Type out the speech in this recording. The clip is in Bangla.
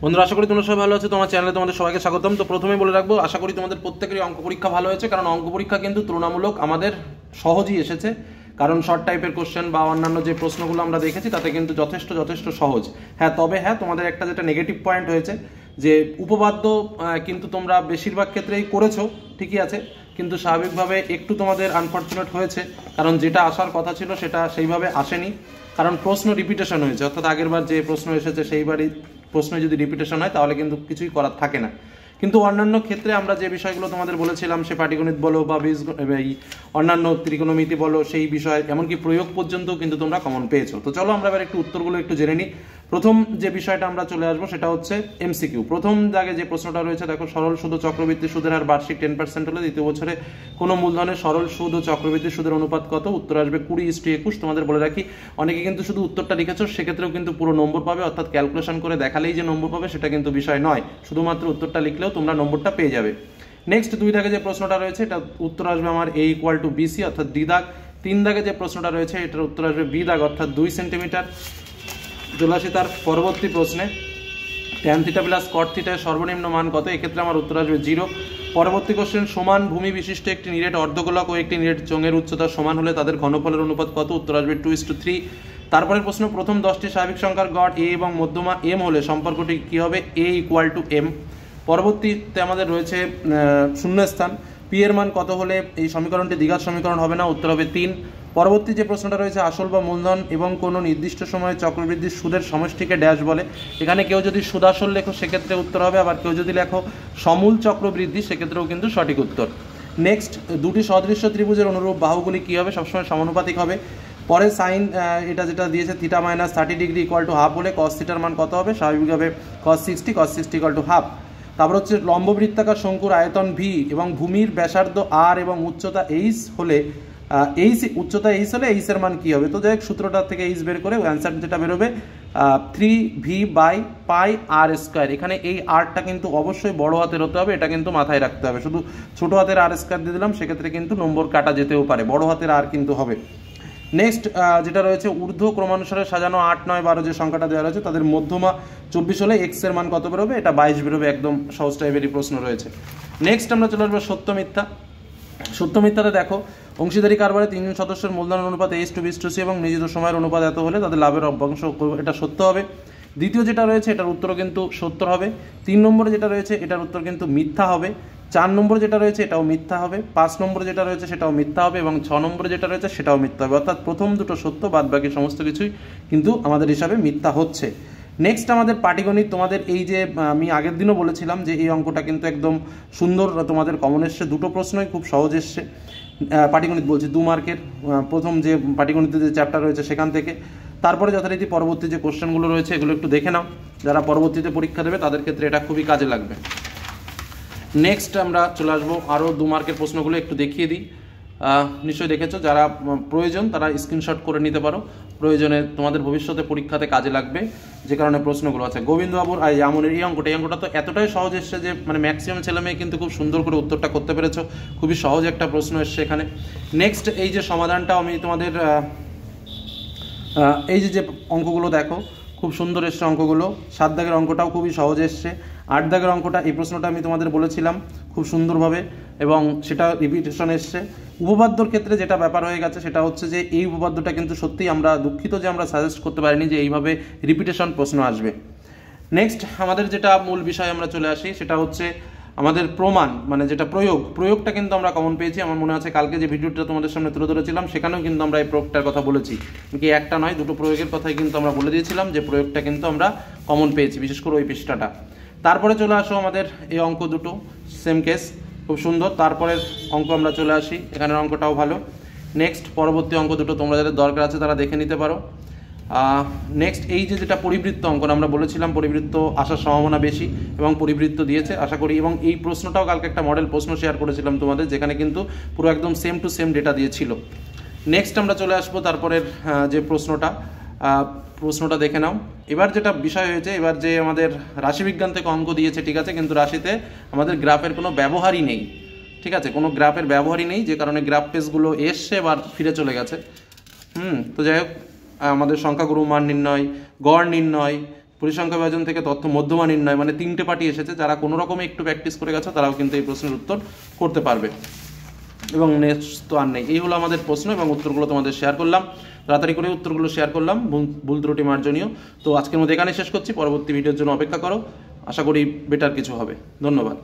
বন্ধুরা, আশা করি তোমরা সবাই ভালো আছো। তোমার চ্যানেলে তোমাদের সবাইকে স্বাগতম। তো প্রথমেই বলে রাখবো, আশা করি তোমাদের প্রত্যেকেরই অঙ্ক পরীক্ষা ভালো হয়েছে, কারণ অঙ্ক পরীক্ষা কিন্তু তুলনামূলক আমাদের সহজই এসেছে। কারণ শর্ট টাইপের কোশ্চেন বা অন্যান্য যে প্রশ্নগুলো আমরা দেখেছি তাতে কিন্তু যথেষ্ট সহজ। তবে তোমাদের একটা যেটা নেগেটিভ পয়েন্ট হয়েছে যে উপপাদ্য কিন্তু তোমরা বেশিরভাগ ক্ষেত্রেই করেছো, ঠিকই আছে, কিন্তু স্বাভাবিকভাবে একটু তোমাদের আনফর্চুনেট হয়েছে, কারণ যেটা আসার কথা ছিল সেটা সেইভাবে আসেনি। কারণ প্রশ্ন রিপিটেশন হয়েছে, অর্থাৎ আগেরবার যে প্রশ্ন এসেছে সেইবারই প্রশ্ন যদি রিপিটেশন হয় তাহলে কিন্তু কিছুই করার থাকে না। কিন্তু অন্যান্য ক্ষেত্রে আমরা যে বিষয়গুলো তোমাদের বলেছিলাম, সে পাটিগণিত বলো বা এই অন্যান্য ত্রিকোণমিতি বলো, সেই বিষয় এমনকি প্রয়োগ পর্যন্ত কিন্তু তোমরা কমন পেয়েছো। তো চলো আমরা এবার একটু উত্তরগুলো একটু জেনে নিই। প্রথম যে বিষয়টা আমরা চলে আসবো সেটা হচ্ছে এমসিকিউ। প্রথম জায়গায় যে প্রশ্নটা রয়েছে দেখো, সরল সুদ ও চক্রবৃদ্ধি সুদের হার বার্ষিক 10% হলে দ্বিতীয় বছরে কোনো মূলধনের সরল সুদ ও চক্রবৃদ্ধি সুদের অনুপাত কত? উত্তর আসবে 20:21। তোমাদের বলে রাখি, অনেকে কিন্তু শুধু উত্তরটা লিখেছো, সেক্ষেত্রেও কিন্তু পুরো নম্বর পাবে, অর্থাৎ ক্যালকুলেশন করে দেখালেই যে নম্বর পাবে সেটা কিন্তু বিষয় নয়, শুধুমাত্র উত্তরটা লিখলেও তোমরা নম্বরটা পেয়ে যাবে। নেক্সট দুই দাগে যে প্রশ্নটা রয়েছে এটা উত্তর আসবে আমার A=BC অর্থাৎ D দাগ। তিন দাগে যে প্রশ্নটা রয়েছে এটার উত্তর আসবে B দাগ অর্থাৎ 2 সেন্টিমিটার। চলে আসি তার পরবর্তী প্রশ্নে, tan θ প্লাস cot θ এর সর্বনিম্ন মান কত? এক্ষেত্রে আমার উত্তর আসবে 0। পরবর্তী কোশ্চেন, সমান ভূমি বিশিষ্ট একটি নিরেট অর্ধগোলক ও একটি নিরেট চোঙের উচ্চতা সমান হলে তাদের ঘনফলের অনুপাত কত? উত্তর আসবে 2:3। তারপরে প্রশ্ন, প্রথম 10টি স্বাভাবিক সংখ্যার গড় a এবং মধ্যমা m হলে সম্পর্কটি কি হবে? A=m। পরবর্তীতে আমাদের রয়েছে শূন্যস্থান, p এর মান কত হলে এই সমীকরণটি দ্বিঘাত সমীকরণ হবে না? উত্তর হবে 3। পরবর্তী যে প্রশ্নটা রয়েছে, আসল বা মূলধন এবং কোনো নির্দিষ্ট সময়ে চক্রবৃদ্ধির সুদের সমষ্টিকে ড্যাশ বলে। এখানে কেউ যদি সুদাসল লেখো সেক্ষেত্রে উত্তর হবে, আবার কেউ যদি লেখো সমূল চক্রবৃদ্ধি সেক্ষেত্রেও কিন্তু সঠিক উত্তর। নেক্সট, দুটি সদৃশ্য ত্রিভুজের অনুরূপ বাহুগুলি কী হবে? সবসময় সমানুপাতিক হবে। পরে সাইন এটা যেটা দিয়েছে θ - 30° = হাফ হলে cos θ এর মান কত হবে? স্বাভাবিকভাবে cos 60 = হাফ। তারপর হচ্ছে লম্ববৃত্তাকার শঙ্কুর আয়তন v এবং ভূমির ব্যাসার্ধ r এবং উচ্চতা h হলে উচ্চতা h হলে h এর মান কি হবে? তো যাই হোক, সূত্রটা থেকে h বের করে অ্যান্সার যেটা বেরোবে 3v/πr²। এখানে এই আরটা কিন্তু অবশ্যই বড় হাতের হতে হবে, এটা কিন্তু মাথায় রাখতে হবে। শুধু ছোট হাতের r² দিয়ে দিলাম সেক্ষেত্রে কিন্তু নম্বর কাটা যেতেও পারে, বড় হাতের আর কিন্তু হবে। নেক্সট যেটা রয়েছে, ঊর্ধ্ব ক্রমানুসারে সাজানো 8, 9, 12 যে সংখ্যাটা দেওয়া রয়েছে তাদের মধ্যমা 24 হলে এক্স এর মান কত বেরোবে? এটা 22 বেরোবে। একদম সহজ টাইপেরই প্রশ্ন রয়েছে। নেক্সট আমরা চলে আসবো সত্য মিথ্যা। সত্য মিথ্যাতে দেখো, অংশীদারি কারবারে 3 জন সদস্যের মূলধনের অনুপাত H/B/C এবং নিয়োজিত সময়ের অনুপাত এত হলে তাদের লাভের অংশ, এটা সত্য হবে। দ্বিতীয় যেটা রয়েছে এটার উত্তরও কিন্তু সত্য হবে। 3 নম্বরে যেটা রয়েছে এটার উত্তর কিন্তু মিথ্যা হবে। 4 নম্বরে যেটা রয়েছে এটাও মিথ্যা হবে। 5 নম্বরে যেটা রয়েছে সেটাও মিথ্যা হবে এবং 6 নম্বরে যেটা রয়েছে সেটাও মিথ্যা হবে। অর্থাৎ প্রথম দুটো সত্য, বাদ বাকি সমস্ত কিছুই কিন্তু আমাদের হিসাবে মিথ্যা হচ্ছে। নেক্সট আমাদের পাটিগণিত, তোমাদের এই যে আমি আগের দিনও বলেছিলাম যে এই অঙ্কটা কিন্তু একদম সুন্দর তোমাদের কমন এসছে, দুটো প্রশ্নই খুব সহজ এসছে। পাটিগণিত বলছি 2 মার্কের, প্রথম যে পাটিগণিতের যে চ্যাপ্টার রয়েছে সেখান থেকে। তারপরে যথারীতি পরবর্তী যে কোশ্চেনগুলো রয়েছে এগুলো একটু দেখে নাও, যারা পরবর্তীতে পরীক্ষা দেবে তাদের ক্ষেত্রে এটা খুবই কাজে লাগবে। নেক্সট আমরা চলে আসবো আরও 2 মার্কের প্রশ্নগুলো একটু দেখিয়ে দিই। নিশ্চয়ই দেখেছো, যারা প্রয়োজন তারা স্ক্রিনশট করে নিতে পারো, প্রয়োজনে তোমাদের ভবিষ্যতে পরীক্ষাতে কাজে লাগবে যে কারণে প্রশ্নগুলো আছে। গোবিন্দবাবুর আমনের এই অঙ্কটা তো এতটাই সহজ এসছে যে মানে ম্যাক্সিমাম ছেলেমেয়ে কিন্তু খুব সুন্দর করে উত্তরটা করতে পেরেছো, খুবই সহজ একটা প্রশ্ন এসছে এখানে। নেক্সট এই যে সমাধানটা আমি তোমাদের এই যে অঙ্কগুলো দেখো খুব সুন্দর এসছে অঙ্কগুলো। 7 দাগের অঙ্কটাও খুবই সহজ এসছে। 8 দাগের অঙ্কটা, এই প্রশ্নটা আমি তোমাদের বলেছিলাম খুব সুন্দরভাবে এবং সেটা রিপিটেশন এসছে। উপপাদ্যর ক্ষেত্রে যেটা ব্যাপার হয়ে গেছে সেটা হচ্ছে যে এই উপপাদ্যটা কিন্তু সত্যিই আমরা দুঃখিত যে আমরা সাজেস্ট করতে পারিনি যে এইভাবে রিপিটেশন প্রশ্ন আসবে। নেক্সট আমাদের যেটা মূল বিষয় আমরা চলে আসি সেটা হচ্ছে আমাদের প্রমাণ, মানে যেটা প্রয়োগটা কিন্তু আমরা কমন পেয়েছি। আমার মনে আছে কালকে যে ভিডিওটা তোমাদের সামনে তুলে ধরেছিলাম সেখানেও কিন্তু আমরা এই প্রয়োগটার কথা বলেছি, কি একটা নয় দুটো প্রয়োগের কথাই কিন্তু আমরা বলে দিয়েছিলাম যে প্রয়োগটা কিন্তু আমরা কমন পেয়েছি, বিশেষ করে ওই পৃষ্ঠাটা। তারপরে চলে আসো আমাদের এই অঙ্ক দুটো, সেম কেস, খুব সুন্দর। তারপরের অঙ্ক আমরা চলে আসি, এখানের অঙ্কটাও ভালো। নেক্সট পরবর্তী অঙ্ক দুটো তোমরা যাদের দরকার আছে তারা দেখে নিতে পারো। নেক্সট এই যেটা পরিবৃত্ত অঙ্কন, আমরা বলেছিলাম পরিবৃত্ত আসার সম্ভাবনা বেশি এবং পরিবৃত্ত দিয়েছে আশা করি। এবং এই প্রশ্নটাও কালকে একটা মডেল প্রশ্ন শেয়ার করেছিলাম তোমাদের, যেখানে কিন্তু পুরো একদম সেম টু সেম ডেটা দিয়েছিল। নেক্সট আমরা চলে আসবো তারপরের যে প্রশ্নটা দেখে নাও। এবার যেটা বিষয় হয়েছে, এবার যে আমাদের রাশিবিজ্ঞান থেকে অঙ্ক দিয়েছে, ঠিক আছে, কিন্তু রাশিতে আমাদের গ্রাফের কোনো ব্যবহারই নেই, ঠিক আছে, কোনো গ্রাফের ব্যবহারই নেই, যে কারণে গ্রাফ পেজগুলো এসছে এবার ফিরে চলে গেছে। তো যাই হোক, আমাদের সংখ্যাগুরু মান নির্ণয়, গড় নির্ণয়, পরিসংখ্যা বিভাজন থেকে তথ্য মধ্যমা নির্ণয়, মানে 3টে পার্টি এসেছে, যারা কোনো রকমে একটু প্র্যাকটিস করে গেছো তারাও কিন্তু এই প্রশ্নের উত্তর করতে পারবে। এবং নেক্সট তো আর নেই। এই হলো আমাদের প্রশ্ন এবং উত্তরগুলো তোমাদের শেয়ার করলাম, তাড়াতাড়ি করে উত্তরগুলো শেয়ার করলাম, ভুল ত্রুটি মার্জনীয়। তো আজকের মধ্যে এখানে শেষ করছি, পরবর্তী ভিডিওর জন্য অপেক্ষা করো, আশা করি বেটার কিছু হবে। ধন্যবাদ।